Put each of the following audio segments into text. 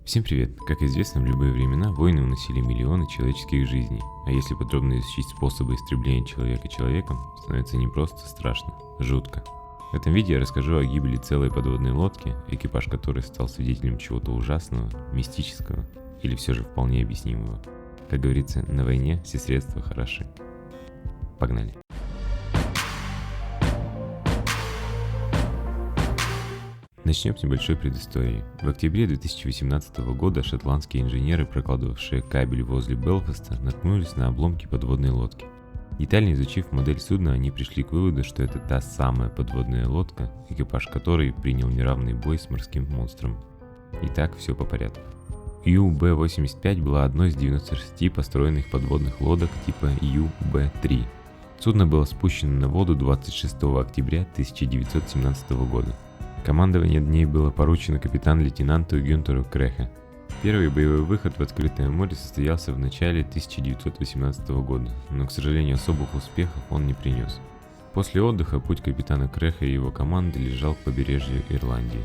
Всем привет! Как известно, в любые времена войны уносили миллионы человеческих жизней, а если подробно изучить способы истребления человека человеком, становится не просто страшно, жутко. В этом видео я расскажу о гибели целой подводной лодки, экипаж которой стал свидетелем чего-то ужасного, мистического или все же вполне объяснимого. Как говорится, на войне все средства хороши. Погнали! Начнем с небольшой предыстории. В октябре 2018 года шотландские инженеры, прокладывавшие кабель возле Белфаста, наткнулись на обломки подводной лодки. Детально изучив модель судна, они пришли к выводу, что это та самая подводная лодка, экипаж которой принял неравный бой с морским монстром. Итак, все по порядку. UB-85 была одной из 96 построенных подводных лодок типа UB-3. Судно было спущено на воду 26 октября 1917 года. Командование ней было поручено капитан-лейтенанту Гюнтеру Крехе. Первый боевой выход в открытое море состоялся в начале 1918 года, но, к сожалению, особых успехов он не принес. После отдыха путь капитана Креха и его команды лежал к побережью Ирландии.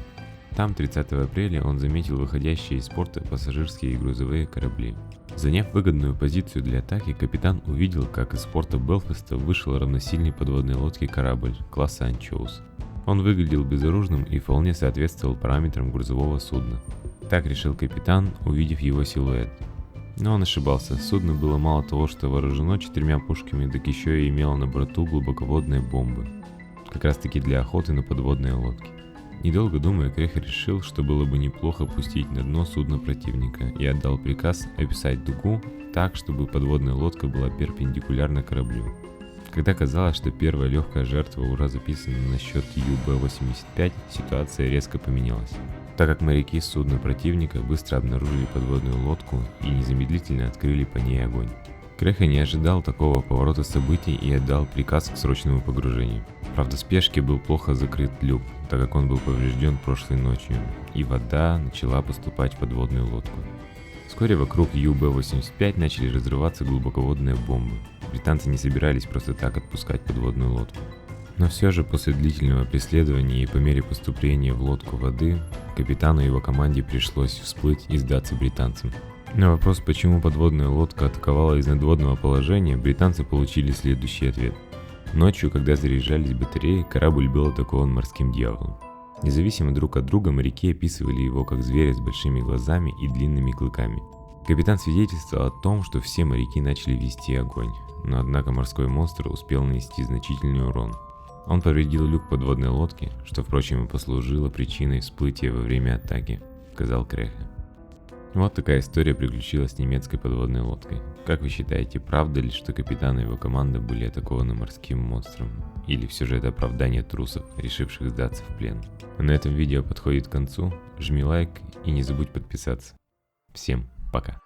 Там 30 апреля он заметил выходящие из порта пассажирские и грузовые корабли. Заняв выгодную позицию для атаки, капитан увидел, как из порта Белфаста вышел равносильный подводной лодке корабль класса «Анчоус». Он выглядел безоружным и вполне соответствовал параметрам грузового судна. Так решил капитан, увидев его силуэт. Но он ошибался, судно было мало того, что вооружено 4 пушками, так еще и имело на борту глубоководные бомбы. Как раз таки для охоты на подводные лодки. Недолго думая, Крех решил, что было бы неплохо пустить на дно судно противника, и отдал приказ описать дугу так, чтобы подводная лодка была перпендикулярна кораблю. Когда казалось, что первая легкая жертва уже записана на счет UB-85, ситуация резко поменялась, так как моряки судна противника быстро обнаружили подводную лодку и незамедлительно открыли по ней огонь. Креха не ожидал такого поворота событий и отдал приказ к срочному погружению. Правда, в спешке был плохо закрыт люк, так как он был поврежден прошлой ночью, и вода начала поступать в подводную лодку. Вскоре вокруг UB-85 начали разрываться глубоководные бомбы. Британцы не собирались просто так отпускать подводную лодку. Но все же после длительного преследования и по мере поступления в лодку воды, капитану и его команде пришлось всплыть и сдаться британцам. На вопрос, почему подводная лодка атаковала из надводного положения, британцы получили следующий ответ. Ночью, когда заряжались батареи, корабль был атакован морским дьяволом. Независимо друг от друга, моряки описывали его как зверя с большими глазами и длинными клыками. Капитан свидетельствовал о том, что все моряки начали вести огонь, но однако морской монстр успел нанести значительный урон. Он повредил люк подводной лодки, что, впрочем, и послужило причиной всплытия во время атаки, сказал Креха. Вот такая история приключилась с немецкой подводной лодкой. Как вы считаете, правда ли, что капитан и его команда были атакованы морским монстром? Или все же это оправдание трусов, решивших сдаться в плен? На этом видео подходит к концу. Жми лайк и не забудь подписаться. Всем пока.